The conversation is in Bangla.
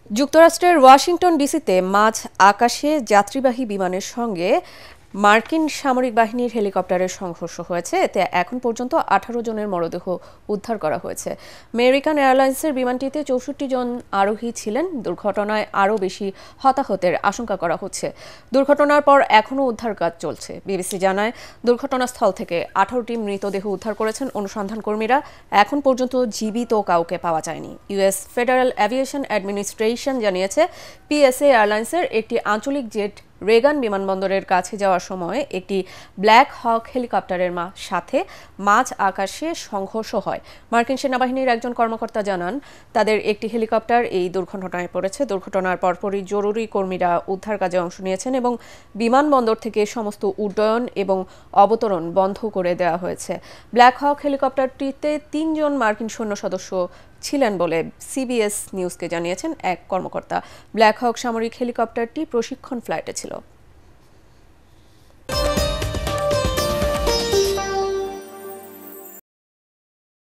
যুক্তরাষ্ট্রের ওয়াশিংটন ডিসিতে মাঝ আকাশে যাত্রীবাহী বিমানের সঙ্গে মার্কিন সামরিক বাহিনীর হেলিকপ্টারের সংঘর্ষ হয়েছে। এতে এখন পর্যন্ত ১৮ জনের মরদেহ উদ্ধার করা হয়েছে। আমেরিকান এয়ারলাইন্সের বিমানটিতে ৬৪ জন আরোহী ছিলেন। দুর্ঘটনায় আরও বেশি হতাহতের আশঙ্কা করা হচ্ছে। দুর্ঘটনার পর এখনও উদ্ধার কাজ চলছে। বিবিসি জানায়, দুর্ঘটনাস্থল থেকে ১৮টি মৃতদেহ উদ্ধার করেছেন অনুসন্ধান কর্মীরা। এখন পর্যন্ত জীবিত কাউকে পাওয়া যায়নি। ইউএস ফেডারেল এভিয়েশন অ্যাডমিনিস্ট্রেশন জানিয়েছে, পিএসএ এয়ারলাইন্সের একটি আঞ্চলিক জেট রেগান বিমানবন্দরের কাছে যাওয়ার সময় একটি ব্ল্যাক হক হেলিকপ্টারের সাথে মাঝ আকাশে সংঘর্ষ হয়। মার্কিন সেনাবাহিনীর একজন কর্মকর্তা জানান, তাদের একটি হেলিকপ্টার এই দুর্ঘটনায় পড়েছে। দুর্ঘটনার পরপরই জরুরি কর্মীরা উদ্ধার কাজে অংশ নিয়েছেন এবং বিমানবন্দর থেকে সমস্ত উড্ডয়ন এবং অবতরণ বন্ধ করে দেওয়া হয়েছে। ব্ল্যাক হক হেলিকপ্টারটিতে ৩ জন মার্কিন সৈন্য সদস্য ছিলেন বলে সিবিএস নিউজকে জানিয়েছেন এক কর্মকর্তা। ব্ল্যাক হক সামরিক হেলিকপ্টারটি প্রশিক্ষণ ফ্লাইটে ছিল।